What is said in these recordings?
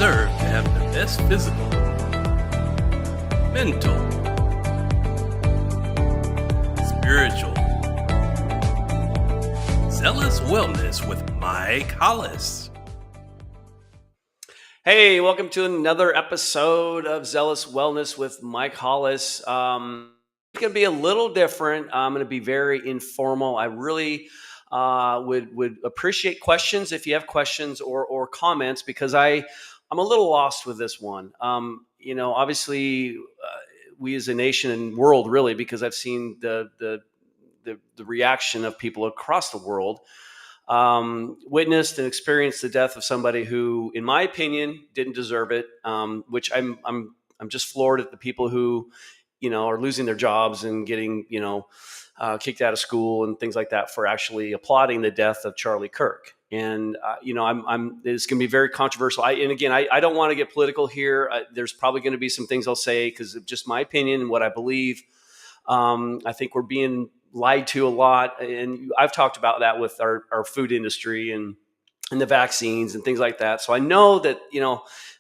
deserve to have the best physical, mental, spiritual, Zealous Wellness with Mike Hollis. Hey, welcome to another episode of Zealous Wellness with Mike Hollis. It's going to be a little different. I'm going to be very informal. I really would appreciate questions if you have questions or comments, because I'm a little lost with this one. Obviously, we as a nation and world, really, because I've seen the reaction of people across the world. Witnessed and experienced the death of somebody who, in my opinion, didn't deserve it. Which I'm just floored at the people who, are losing their jobs and getting, kicked out of school and things like that for actually applauding the death of Charlie Kirk. And it's going to be very controversial. I don't want to get political here. There's probably going to be some things I'll say because of just my opinion and what I believe. I think we're being lied to a lot, and I've talked about that with our food industry and the vaccines and things like that. So I know that,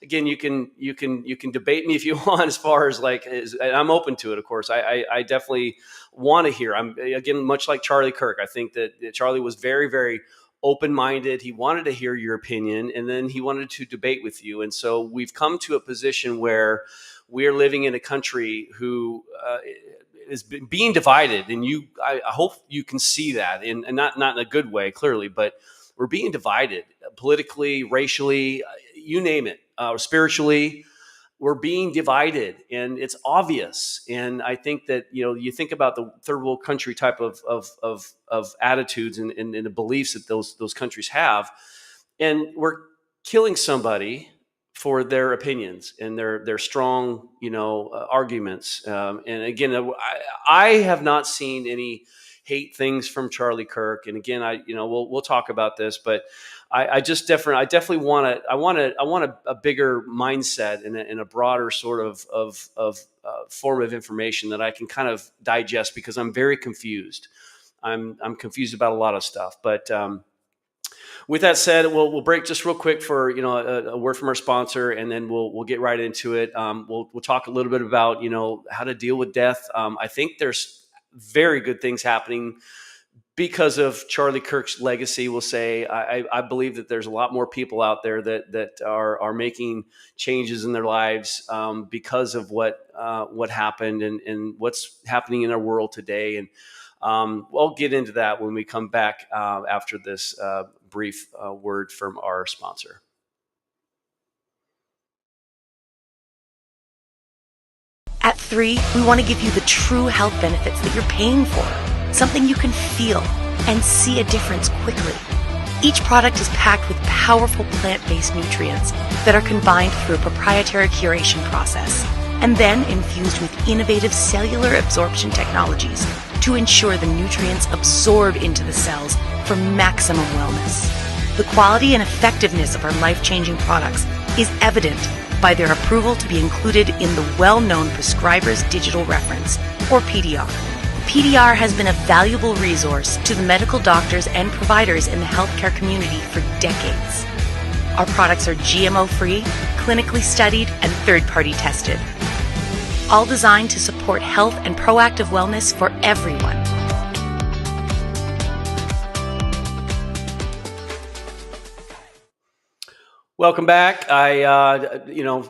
again, you can debate me if you want, as far as and I'm open to it. Of course, I definitely want to hear. I'm, again, much like Charlie Kirk. I think that Charlie was very, very open-minded. He wanted to hear your opinion, and then he wanted to debate with you. And so we've come to a position where we're living in a country who is being divided, and I hope you can see that, and not in a good way, clearly, but we're being divided politically, racially, you name it, spiritually. We're being divided, and it's obvious. And I think that you think about the third world country type of attitudes and the beliefs that those countries have, and we're killing somebody for their opinions and their strong, arguments. And again, I have not seen any hate things from Charlie Kirk. And again, we'll talk about this, but I definitely want a bigger mindset and a broader sort of form of information that I can kind of digest, because I'm very confused. I'm confused about a lot of stuff, but with that said, we'll break just real quick for a word from our sponsor, and then we'll get right into it. We'll talk a little bit about how to deal with death. I think there's very good things happening because of Charlie Kirk's legacy. We'll say I believe that there's a lot more people out there that are making changes in their lives because of what happened and what's happening in our world today. And we'll get into that when we come back after this brief word from our sponsor. At 3, we want to give you the true health benefits that you're paying for, something you can feel and see a difference quickly. Each product is packed with powerful plant-based nutrients that are combined through a proprietary curation process and then infused with innovative cellular absorption technologies to ensure the nutrients absorb into the cells for maximum wellness. The quality and effectiveness of our life-changing products is evident by their approval to be included in the well-known Prescriber's Digital Reference, or PDR. PDR has been a valuable resource to the medical doctors and providers in the healthcare community for decades. Our products are GMO-free, clinically studied, and third-party tested, all designed to support health and proactive wellness for everyone. Welcome back. I,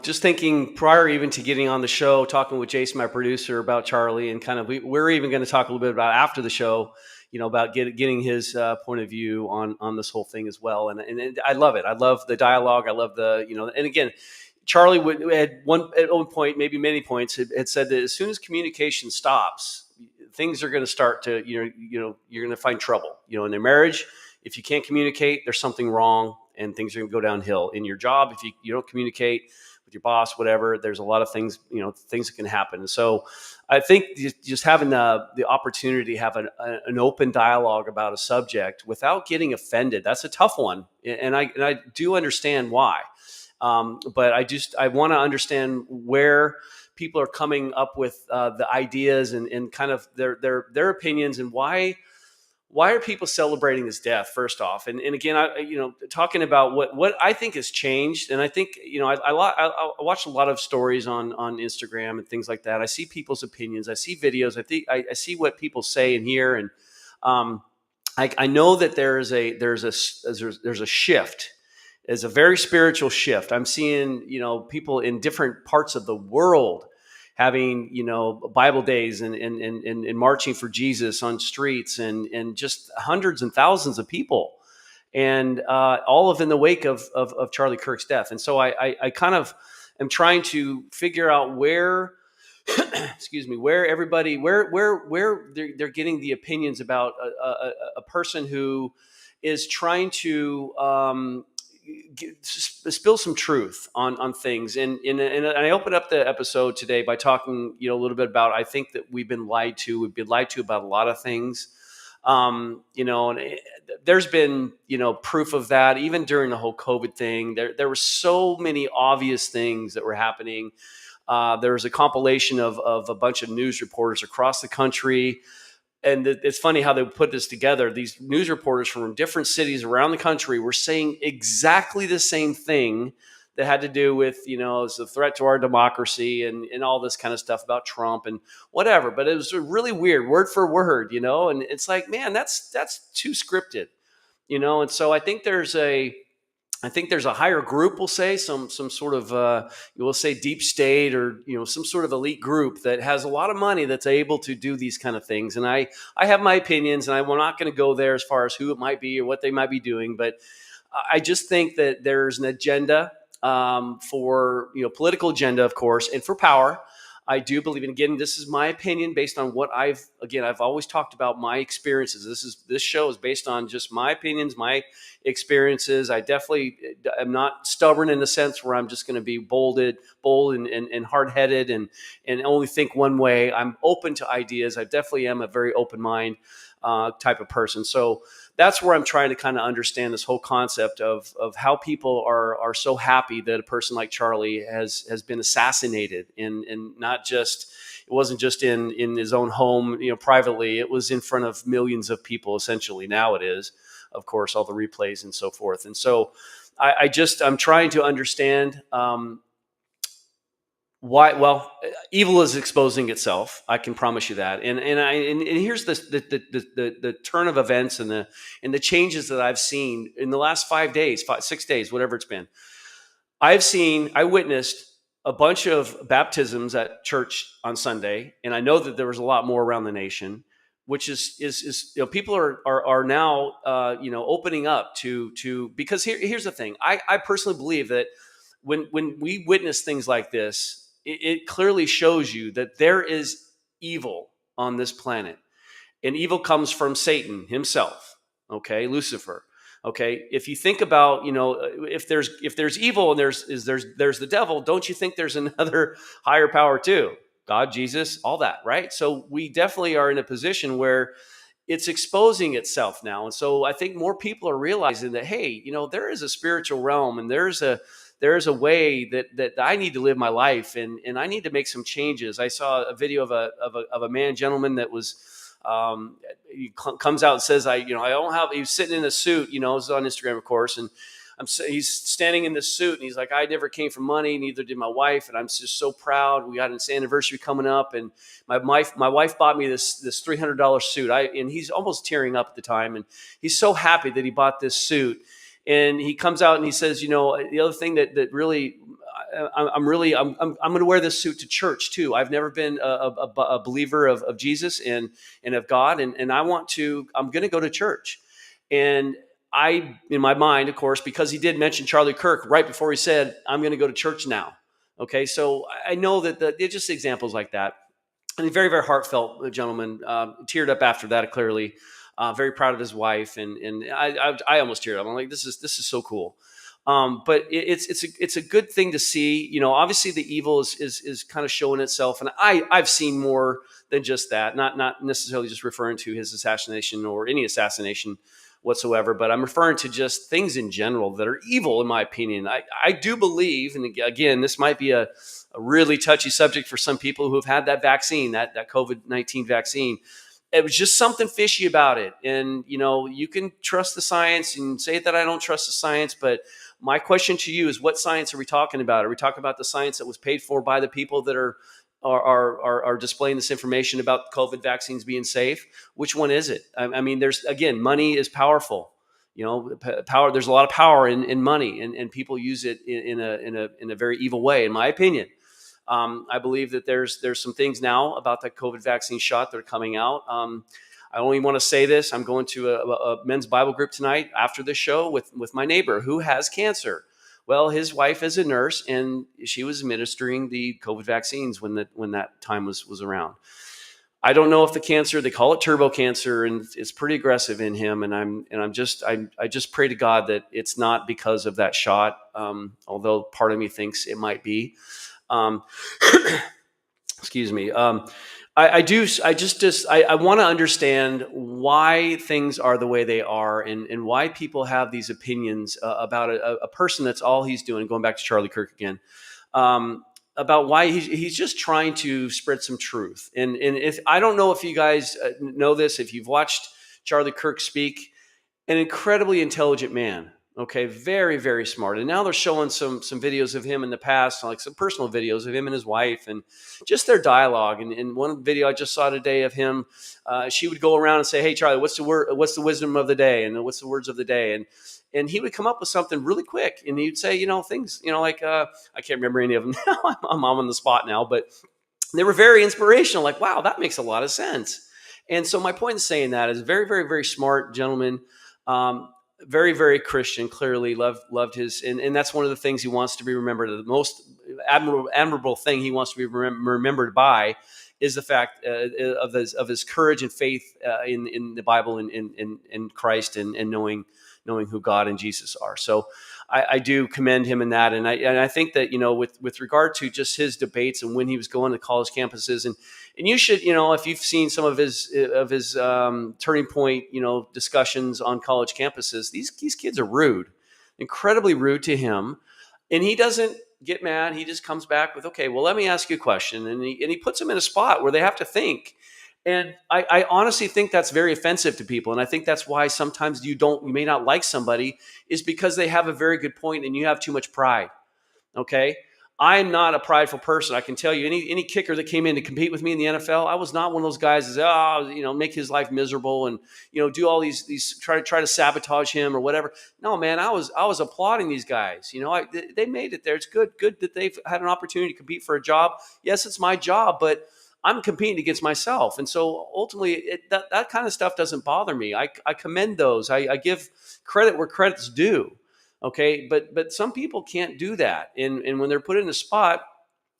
just thinking prior even to getting on the show, talking with Jason, my producer, about Charlie, and kind of we're even going to talk a little bit about after the show, about getting his point of view on this whole thing as well. And I love it. I love the dialogue. I love and again, Charlie at one point, maybe many points, had said that as soon as communication stops, things are going to start to, you're going to find trouble, in their marriage. If you can't communicate, there's something wrong, and things are going to go downhill. In your job, if you don't communicate with your boss, whatever, there's a lot of things, things that can happen. And so I think just having the opportunity to have an open dialogue about a subject without getting offended, that's a tough one. And I do understand why. But I want to understand where people are coming up with the ideas and kind of their opinions, and why why are people celebrating his death? First off, and again, talking about what I think has changed, and I think I watch a lot of stories on Instagram and things like that. I see people's opinions, I see videos, I see what people say and hear, and I know that there's a shift. It's a very spiritual shift. I'm seeing people in different parts of the world having Bible days and marching for Jesus on streets and just hundreds and thousands of people, and all of in the wake of Charlie Kirk's death. And so I kind of am trying to figure out where excuse me, where everybody where they're getting the opinions about a person who is trying to spill some truth on things. And I opened up the episode today by talking, a little bit about, I think that we've been lied to. We've been lied to about a lot of things. And there's been, proof of that even during the whole COVID thing. There were so many obvious things that were happening. There was a compilation of a bunch of news reporters across the country. And it's funny how they put this together. These news reporters from different cities around the country were saying exactly the same thing that had to do with, it's a threat to our democracy and all this kind of stuff about Trump and whatever. But it was really weird, word for word, and it's like, man, that's too scripted, And so I think there's a higher group, we'll say, some sort of, we'll say deep state or, some sort of elite group that has a lot of money that's able to do these kind of things. And I have my opinions, and I'm not going to go there as far as who it might be or what they might be doing. But I just think that there's an agenda for, political agenda, of course, and for power. I do believe, and again, this is my opinion based on what I've always talked about my experiences. This show is based on just my opinions, my experiences. I definitely am not stubborn in the sense where I'm just going to be bold and hard-headed and only think one way. I'm open to ideas. I definitely am a very open mind type of person. So that's where I'm trying to kind of understand this whole concept of how people are so happy that a person like Charlie has been assassinated, and not just, it wasn't just in his own home, privately. It was in front of millions of people, essentially. Now it is, of course, all the replays and so forth. And so I'm trying to understand why. Well, evil is exposing itself. I can promise you that. And here's the turn of events and the changes that I've seen in the last 6 days, whatever it's been. I witnessed a bunch of baptisms at church on Sunday, and I know that there was a lot more around the nation, which is people are now opening up to because here's the thing. I personally believe that when we witness things like this, it clearly shows you that there is evil on this planet, and evil comes from Satan himself. Okay, Lucifer. Okay, if you think about, if there's evil and there's the devil, don't you think there's another higher power too? God, Jesus, all that, right? So we definitely are in a position where it's exposing itself now. And so I think more people are realizing that, hey, there is a spiritual realm, and there's a way that I need to live my life, and I need to make some changes. I saw a video of a gentleman that was, he comes out and says, I don't have, he was sitting in a suit, it was on Instagram, of course. And he's standing in this suit, and he's like, I never came from money, neither did my wife, and I'm just so proud. We got an anniversary coming up, and my wife bought me this $300 suit. And he's almost tearing up at the time, and he's so happy that he bought this suit. And he comes out and he says, the other thing that really, I'm going to wear this suit to church too. I've never been a believer of Jesus and of God, and I'm going to go to church. And I, in my mind, of course, because he did mention Charlie Kirk right before he said, I'm going to go to church now. Okay, so I know that it's just examples like that. And very, very heartfelt gentleman, teared up after that, clearly. Very proud of his wife, and I almost teared up. I'm like, this is so cool. But it's a good thing to see. Obviously the evil is kind of showing itself, and I've seen more than just that. Not necessarily just referring to his assassination or any assassination whatsoever, but I'm referring to just things in general that are evil, in my opinion. I do believe, and again, this might be a really touchy subject for some people who have had that vaccine, that COVID-19 vaccine. it was just something fishy about it. And, you can trust the science and say that I don't trust the science, but my question to you is, what science are we talking about? Are we talking about the science that was paid for by the people that are displaying this information about COVID vaccines being safe? Which one is it? I mean, there's, again, money is powerful. Power. There's a lot of power in money, and people use it in a very evil way, in my opinion. I believe that there's some things now about the COVID vaccine shot that are coming out. I only want to say this. I'm going to a men's Bible group tonight after the show with my neighbor who has cancer. Well, his wife is a nurse, and she was administering the COVID vaccines when that time was around. I don't know if the cancer, they call it turbo cancer, and it's pretty aggressive in him. And I just pray to God that it's not because of that shot. Although part of me thinks it might be. Excuse me. I want to understand why things are the way they are, and why people have these opinions about a person that's all he's doing. Going back to Charlie Kirk again, about why he's just trying to spread some truth. And if I don't know if you guys know this, if you've watched Charlie Kirk speak, an incredibly intelligent man. Okay, very, very smart. And now they're showing some videos of him in the past, like some personal videos of him and his wife, and just their dialogue. And one video I just saw today of him, she would go around and say, "Hey, Charlie, what's the wisdom of the day, and what's the words of the day?" And he would come up with something really quick, and he'd say, things, like I can't remember any of them now. I'm on the spot now, but they were very inspirational. Like, wow, that makes a lot of sense. And so my point in saying that is, very, very, very smart gentleman. Very, very Christian, clearly loved his, and that's one of the things he wants to be remembered. The most admirable thing he wants to be remembered by is the fact of his courage and faith in the Bible and in Christ, and knowing who God and Jesus are. So I do commend him in that, and I think that with regard to just his debates and when he was going to college campuses, and you should, if you've seen some of his turning point discussions on college campuses, these kids are rude, incredibly rude to him, and he doesn't get mad. He just comes back with, "Okay, well, let me ask you a question," and he puts them in a spot where they have to think. And I honestly think that's very offensive to people. And I think that's why sometimes you may not like somebody, is because they have a very good point and you have too much pride. Okay. I'm not a prideful person. I can tell you, any kicker that came in to compete with me in the NFL, I was not one of those guys that, make his life miserable and, do all these try to sabotage him or whatever. No, man, I was applauding these guys. They made it there. It's good that they've had an opportunity to compete for a job. Yes, it's my job, but I'm competing against myself. And so ultimately that kind of stuff doesn't bother me. I commend those. I give credit where credit's due. Okay. But some people can't do that. And when they're put in a spot,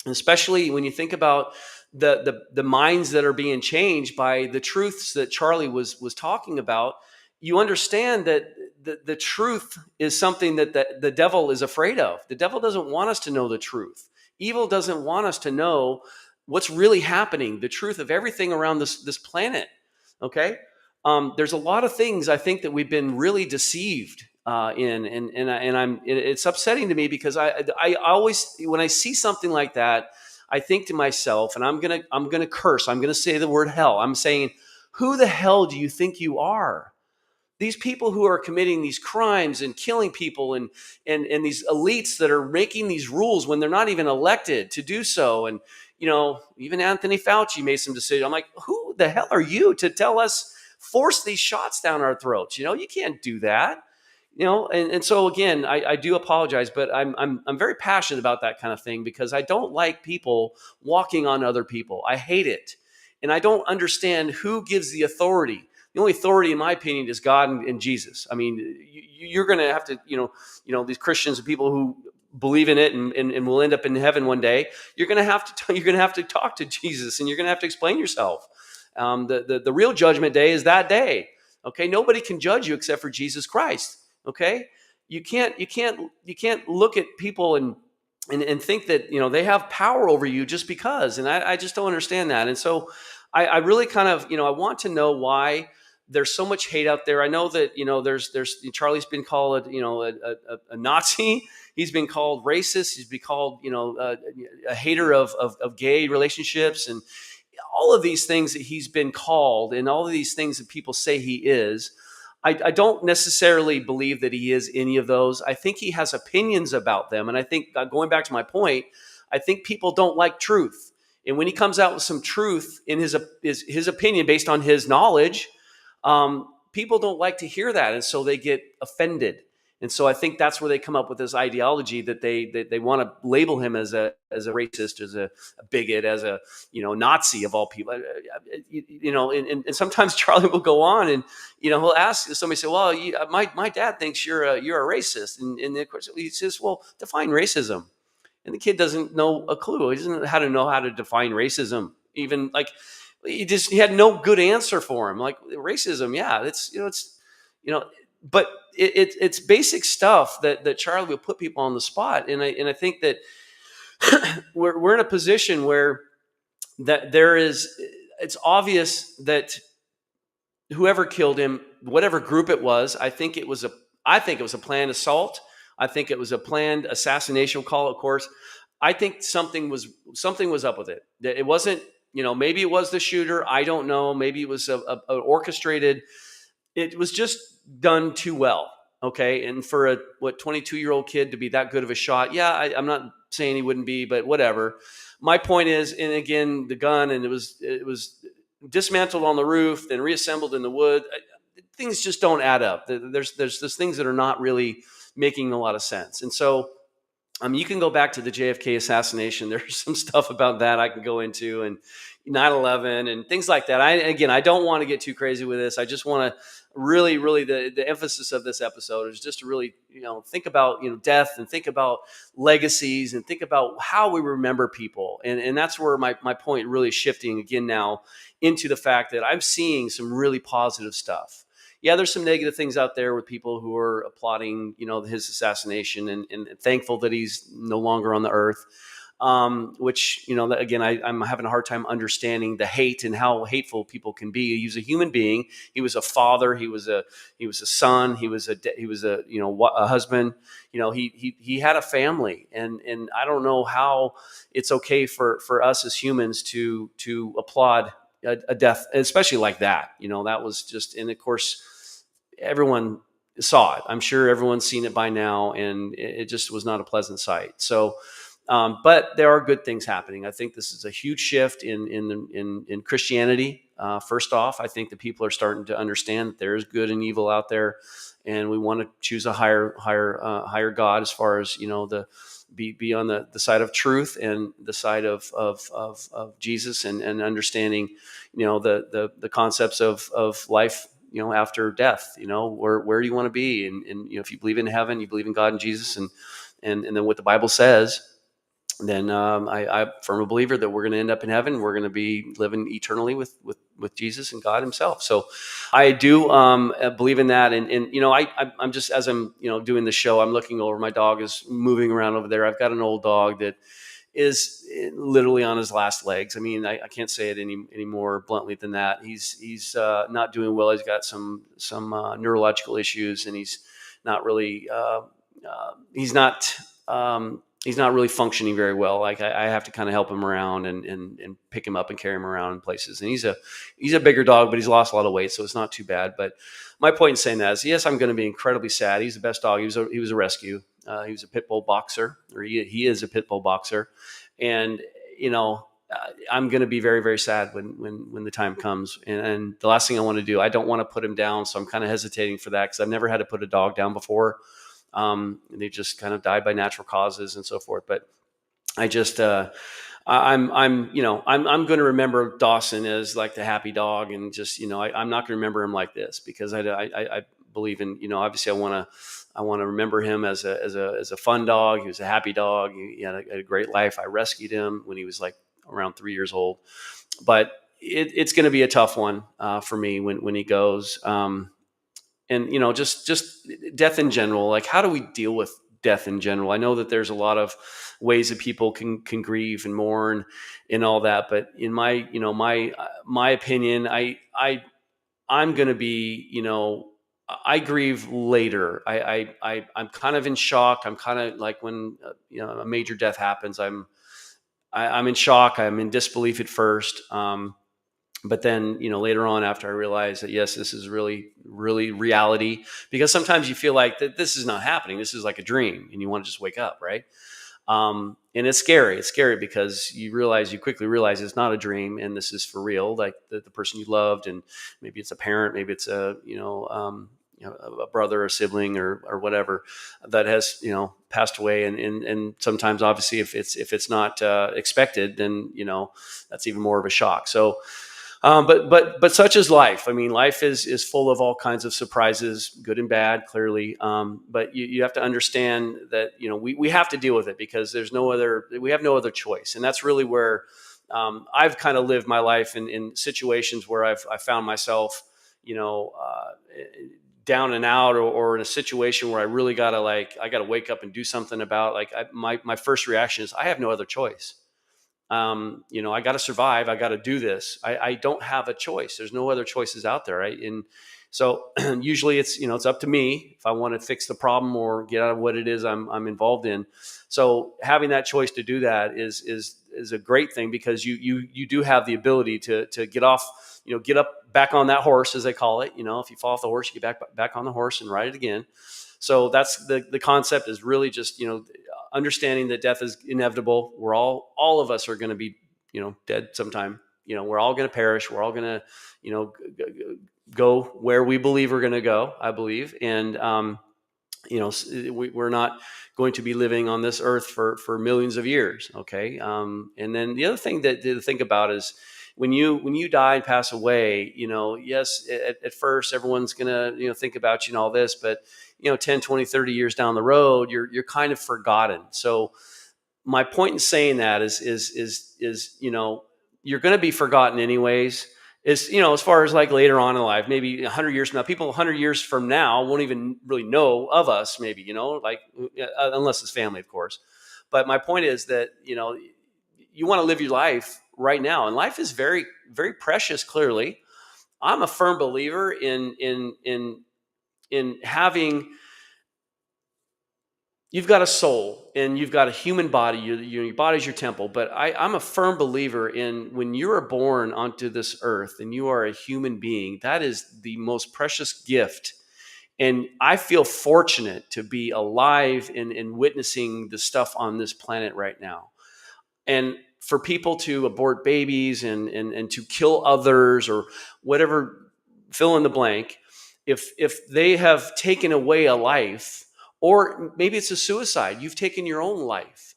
especially when you think about the minds that are being changed by the truths that Charlie was talking about, you understand that the truth is something that the devil is afraid of. The devil doesn't want us to know the truth. Evil doesn't want us to know what's really happening, the truth of everything around this planet. Okay. There's a lot of things I think that we've been really deceived in, and it's upsetting to me, because I always, when I see something like that, I think to myself, and I'm gonna curse. I'm gonna say the word hell. I'm saying, who the hell do you think you are? These people who are committing these crimes and killing people, and these elites that are making these rules when they're not even elected to do so. And, even Anthony Fauci made some decision. I'm like, who the hell are you to tell us, force these shots down our throats? You can't do that. And so again, I do apologize, but I'm very passionate about that kind of thing, because I don't like people walking on other people. I hate it. And I don't understand who gives the authority. The only authority, in my opinion, is God and Jesus. I mean, you're going to have to, these Christians and people who believe in it and will end up in heaven one day. You're going to have to talk to Jesus, and you're going to have to explain yourself. The real judgment day is that day. Okay, nobody can judge you except for Jesus Christ. Okay, you can't look at people and think that they have power over you just because. And I just don't understand that. And so I really kind of I want to know why there's so much hate out there. I know that there's Charlie's been called a Nazi. He's been called racist. He's been called a hater of gay relationships, and all of these things that he's been called and all of these things that people say he is, I don't necessarily believe that he is any of those. I think he has opinions about them. And I think, going back to my point, I think people don't like truth. And when he comes out with some truth in his opinion based on his knowledge, people don't like to hear that. And so they get offended. And so I think that's where they come up with this ideology that they want to label him as a racist, as a bigot, as a Nazi of all people. And sometimes Charlie will go on and he'll ask somebody, say, well, my dad thinks you're a racist, and of course he says, well, define racism. And the kid doesn't know a clue. He doesn't know how to define racism. Even like he had no good answer for him. Like racism, yeah, but it's basic stuff that Charlie will put people on the spot. And I think that we're in a position where that it's obvious that whoever killed him, whatever group it was, I think it was a planned assault. I think it was a planned assassination, we'll call it, of course. I think something was up with it. It wasn't, maybe it was the shooter. I don't know. Maybe it was a orchestrated. It was just done too well. Okay. And for a 22-year-old kid to be that good of a shot. Yeah. I'm not saying he wouldn't be, but whatever. My point is, and again, the gun, and it was dismantled on the roof, then reassembled in the wood. Things just don't add up. There's things that are not really making a lot of sense. And so, you can go back to the JFK assassination. There's some stuff about that I can go into, and 9/11 and things like that. I don't want to get too crazy with this. I just want to really, really, the emphasis of this episode is just to really, think about, death, and think about legacies, and think about how we remember people. And that's where my point really is shifting again now into the fact that I'm seeing some really positive stuff. Yeah, there's some negative things out there with people who are applauding, his assassination, and thankful that he's no longer on the earth. Which, again, I'm having a hard time understanding the hate and how hateful people can be. He was a human being. He was a father. He was a son. He was a husband. He had a family, and I don't know how it's okay for us as humans to applaud a death, especially like that. That was just, and of course, everyone saw it. I'm sure everyone's seen it by now, and it just was not a pleasant sight. So, but there are good things happening. I think this is a huge shift in Christianity. First off, I think that people are starting to understand that there is good and evil out there, and we want to choose a higher God, as far as be on the side of truth and the side of Jesus, and understanding the concepts of life after death. Where do you want to be? And if you believe in heaven, you believe in God and Jesus, and then what the Bible says, then I'm firm believer that we're going to end up in heaven. We're going to be living eternally with Jesus and God himself. So I do believe in that. And I'm just, as I'm doing the show, I'm looking over, my dog is moving around over there. I've got an old dog that is literally on his last legs. I mean, I can't say it any more bluntly than that. He's not doing well. He's got some neurological issues, and he's not really he's not really functioning very well. Like I have to kind of help him around and pick him up and carry him around in places. And he's a bigger dog, but he's lost a lot of weight, so it's not too bad. But my point in saying that is, yes, I'm going to be incredibly sad. He's the best dog. He was a rescue. He was a pit bull boxer, or he is a pit bull boxer. And, I'm going to be very, very sad when the time comes. And the last thing I want to do, I don't want to put him down. So I'm kind of hesitating for that, because I've never had to put a dog down before. They just kind of died by natural causes and so forth. But I just, I'm going to remember Dawson as like the happy dog, and just, I'm not going to remember him like this, because I believe in, obviously I want to remember him as a fun dog. He was a happy dog. He had a great life. I rescued him when he was like around 3 years old, but it's going to be a tough one for me when he goes. And just death in general. Like, how do we deal with death in general? I know that there's a lot of ways that people can grieve and mourn and all that, but in my my opinion, I'm going to be, I grieve later. I'm kind of in shock. I'm kind of like when a major death happens, I'm in shock. I'm in disbelief at first. But then, later on, after I realized that, yes, this is really, really reality, because sometimes you feel like that this is not happening. This is like a dream and you want to just wake up. Right. And it's scary. It's scary because you quickly realize it's not a dream and this is for real. Like the person you loved, and maybe it's a parent, maybe it's a brother or sibling or whatever that has, passed away. And sometimes obviously if it's not expected, then, that's even more of a shock. So, but such is life. I mean, life is full of all kinds of surprises, good and bad, clearly. But you have to understand that, we have to deal with it because we have no other choice. And that's really where I've kind of lived my life in situations where I found myself, down and out, or in a situation where I really I got to wake up and do something about, my first reaction is I have no other choice. I got to survive. I got to do this. I don't have a choice. There's no other choices out there. Right. And so usually it's up to me if I want to fix the problem or get out of what it is I'm involved in. So having that choice to do that is a great thing, because you do have the ability to get off, get up back on that horse, as they call it. If you fall off the horse, you get back on the horse and ride it again. So that's the concept, is really just, understanding that death is inevitable. We're all of us are going to be, dead sometime. We're all going to perish. We're all going to, go where we believe we're going to go, I believe. And, we're not going to be living on this earth for millions of years. Okay. And then the other thing that to think about is when you die and pass away, yes, at first everyone's going to, think about you and all this, but 10, 20, 30 years down the road, you're kind of forgotten. So my point in saying that is you're going to be forgotten anyways. Is, as far as like later on in life, maybe 100 years from now, people 100 years from now won't even really know of us, maybe, unless it's family, of course. But my point is that, you want to live your life right now, and life is very, very precious. Clearly, I'm a firm believer in having, you've got a soul and you've got a human body. Your body's your temple. But I'm a firm believer in, when you are born onto this earth and you are a human being, that is the most precious gift. And I feel fortunate to be alive and witnessing the stuff on this planet right now. And for people to abort babies and to kill others or whatever, fill in the blank, if they have taken away a life, or maybe it's a suicide, you've taken your own life,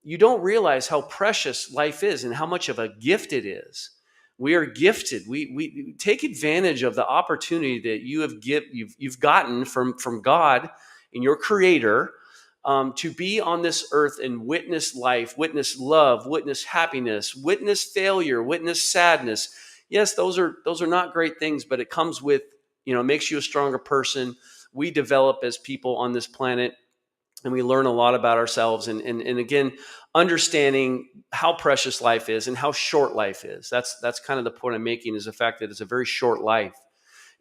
you don't realize how precious life is and how much of a gift it is. We are gifted. We take advantage of the opportunity that you've gotten from God and your Creator, to be on this earth and witness life, witness love, witness happiness, witness failure, witness sadness. Yes, those are not great things, but it comes with, makes you a stronger person. We develop as people on this planet, and we learn a lot about ourselves. And again, understanding how precious life is and how short life is. That's kind of the point I'm making, is the fact that it's a very short life.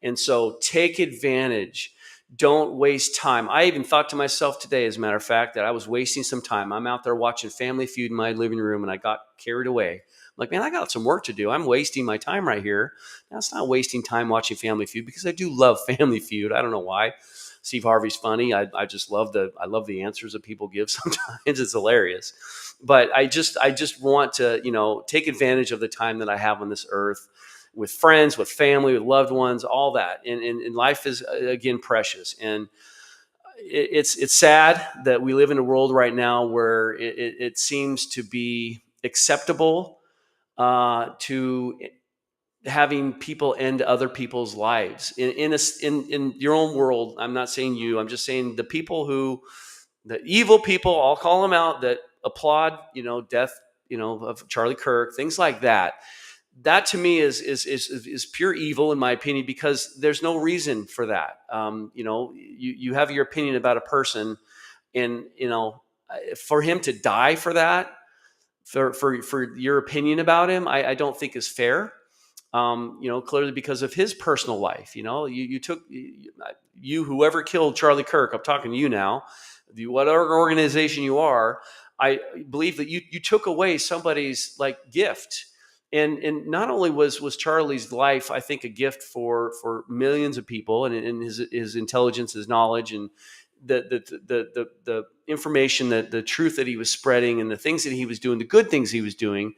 And so take advantage. Don't waste time. I even thought to myself today, as a matter of fact, that I was wasting some time. I'm out there watching Family Feud in my living room, and I got carried away. I'm like, man, I got some work to do. I'm wasting my time right here. That's not wasting time watching Family Feud, because I do love Family Feud. I don't know why. Steve Harvey's funny. I just love the answers that people give sometimes. It's hilarious. But I just want to, take advantage of the time that I have on this earth, with friends, with family, with loved ones, all that. And life is, again, precious. And it's sad that we live in a world right now where it seems to be acceptable to having people end other people's lives in your own world. I'm not saying you, I'm just saying the evil people, I'll call them out, that applaud, death, of Charlie Kirk, things like that. That to me is pure evil, in my opinion, because there's no reason for that. You have your opinion about a person, and for him to die for that, for your opinion about him, I don't think is fair. Clearly because of his personal life. You whoever killed Charlie Kirk, I'm talking to you now, whatever organization you are, I believe that you took away somebody's like gift. And not only was Charlie's life, I think, a gift for millions of people, and his intelligence, his knowledge, and the information, that the truth that he was spreading, and the things that he was doing, the good things he was doing.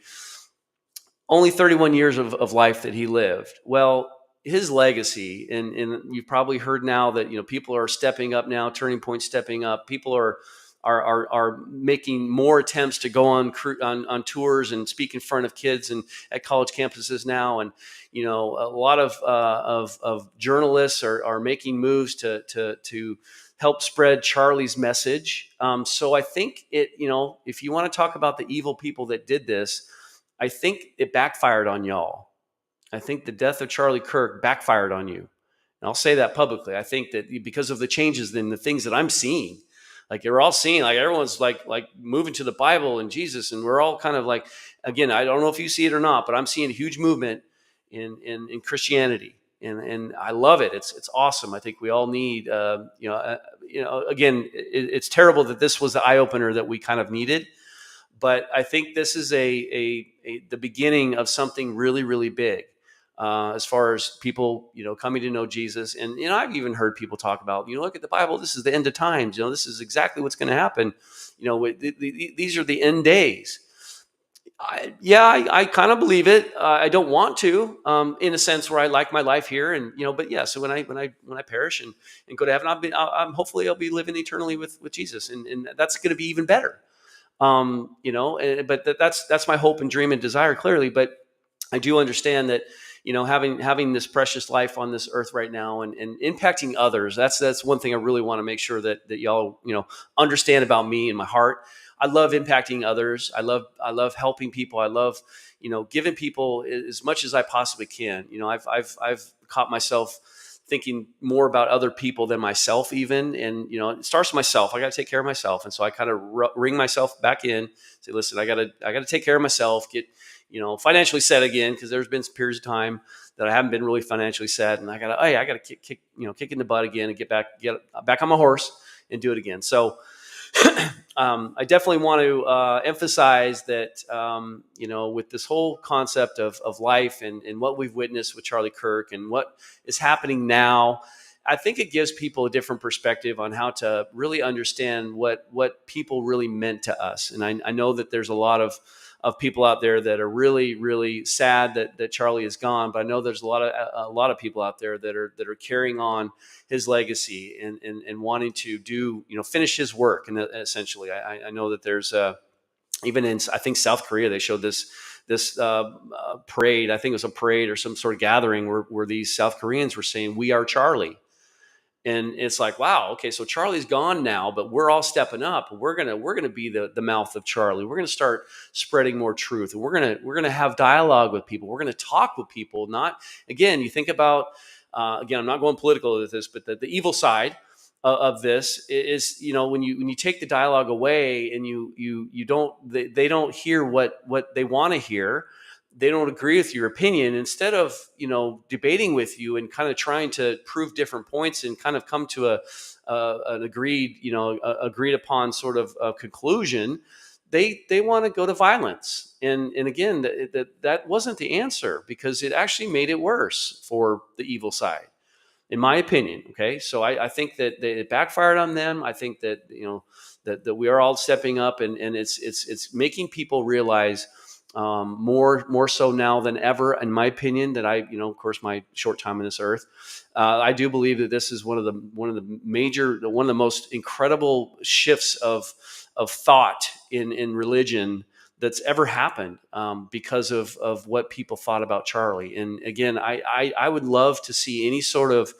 Only 31 years of life that he lived. Well, his legacy, and you've probably heard now that people are stepping up now, Turning Point stepping up. People are making more attempts to go on tours and speak in front of kids and at college campuses now. And a lot of journalists are making moves to help spread Charlie's message. So I think if you want to talk about the evil people that did this, I think it backfired on y'all. I think the death of Charlie Kirk backfired on you. And I'll say that publicly. I think that because of the changes in the things that I'm seeing, like you're all seeing, like everyone's like moving to the Bible and Jesus, and we're all kind of like, again, I don't know if you see it or not, but I'm seeing a huge movement in Christianity, and I love it. It's awesome. I think we all need, again, it's terrible that this was the eye opener that we kind of needed. But I think this is the beginning of something really, really big, as far as people, coming to know Jesus. And I've even heard people talk about, look at the Bible. This is the end of times. This is exactly what's going to happen. These are the end days. I kind of believe it. I don't want to, in a sense where I like my life here, and but yeah. So when I perish and go to heaven, I'm hopefully I'll be living eternally with Jesus, and that's going to be even better. But that's my hope and dream and desire, clearly. But I do understand that, having this precious life on this earth right now and impacting others, that's one thing I really want to make sure that y'all, understand about me and my heart. I love impacting others. I love helping people. I love, giving people as much as I possibly can. I've caught myself thinking more about other people than myself even. And, it starts with myself. I got to take care of myself. And so I kind of ring myself back in, say, listen, I got to take care of myself, get, financially set again. Cause there's been some periods of time that I haven't been really financially set. And I got to kick in the butt again and get back on my horse and do it again. So, I definitely want to emphasize that, with this whole concept of life and what we've witnessed with Charlie Kirk and what is happening now, I think it gives people a different perspective on how to really understand what people really meant to us. And I know that there's a lot of people out there that are really, really sad that Charlie is gone, but I know there's a lot of people out there that are carrying on his legacy and wanting to do, finish his work. And essentially, I know that there's even in, I think, South Korea, they showed this parade. I think it was a parade or some sort of gathering where these South Koreans were saying, "We are Charlie." And it's like, wow, okay, so Charlie's gone now, but we're all stepping up. We're gonna be the mouth of Charlie. We're gonna start spreading more truth, and we're gonna have dialogue with people. We're gonna talk with people. Not, again, you think about, again, I'm not going political with this, but the evil side of this is, when you take the dialogue away and you don't, they don't hear what they want to hear. They don't agree with your opinion. Instead of, debating with you and kind of trying to prove different points and kind of come to an agreed upon sort of conclusion, they want to go to violence. And again, that wasn't the answer, because it actually made it worse for the evil side, in my opinion. Okay. So I think that it backfired on them. I think that, that we are all stepping up, and it's making people realize, more so now than ever, in my opinion, that of course, my short time on this earth, I do believe that this is one of the most incredible shifts of thought in religion that's ever happened, because of what people thought about Charlie. And again, I would love to see any sort of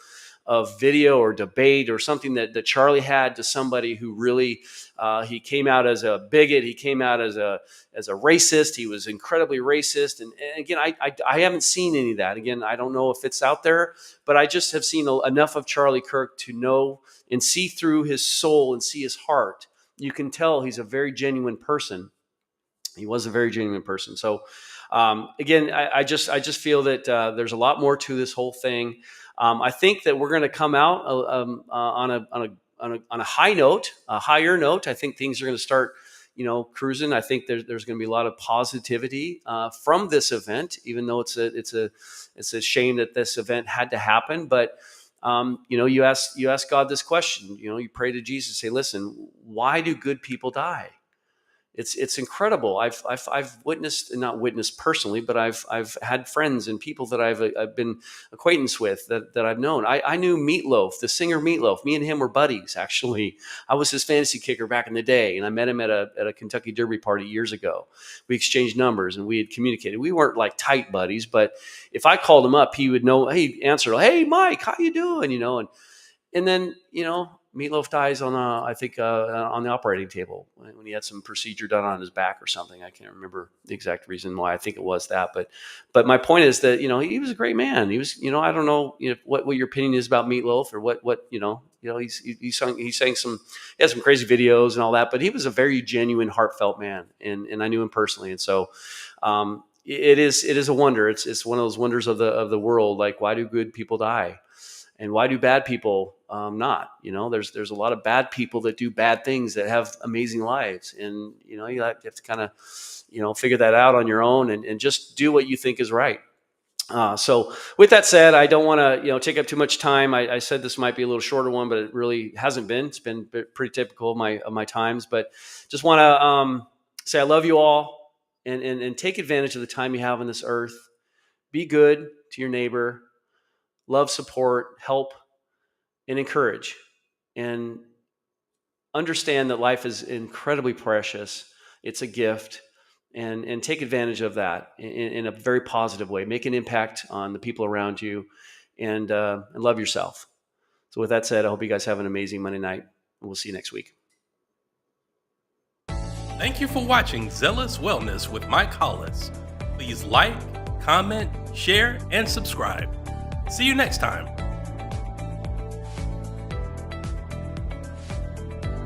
video or debate or something that Charlie had to somebody who really, he came out as a bigot. He came out as a racist. He was incredibly racist. And again, I haven't seen any of that. Again, I don't know if it's out there, but I just have seen enough of Charlie Kirk to know and see through his soul and see his heart. You can tell he's a very genuine person. He was a very genuine person. So, again, I just feel that there's a lot more to this whole thing. I think that we're going to come out on a high note, a higher note. I think things are going to start, cruising. I think there's going to be a lot of positivity from this event, even though it's a shame that this event had to happen. But you ask God this question. You pray to Jesus, say, listen, why do good people die? It's incredible. I've witnessed, not witnessed personally, but I've had friends and people that I've been acquaintance with that I've known. I knew Meatloaf, the singer Meatloaf. Me and him were buddies. Actually, I was his fantasy kicker back in the day, and I met him at a Kentucky Derby party years ago. We exchanged numbers and we had communicated. We weren't like tight buddies, but if I called him up, he would know. He'd answer, "Hey, Mike, how you doing?" And then Meatloaf dies on on the operating table when he had some procedure done on his back or something. I can't remember the exact reason why. I think it was that, but my point is that he was a great man. He was I don't know what your opinion is about Meatloaf or what he sang some, he had some crazy videos and all that, but he was a very genuine, heartfelt man, and I knew him personally, and so it is a wonder. It's one of those wonders of the world. Like, why do good people die? And why do bad people not? There's a lot of bad people that do bad things that have amazing lives. And, you have to kind of, figure that out on your own and just do what you think is right. So with that said, I don't want to, take up too much time. I said this might be a little shorter one, but it really hasn't been. It's been pretty typical of my times. But just want to say I love you all and take advantage of the time you have on this earth. Be good to your neighbor. Love, support, help, and encourage. And understand that life is incredibly precious. It's a gift. And take advantage of that in a very positive way. Make an impact on the people around you and love yourself. So with that said, I hope you guys have an amazing Monday night. And we'll see you next week. Thank you for watching Zealous Wellness with Mike Hollis. Please like, comment, share, and subscribe. See you next time.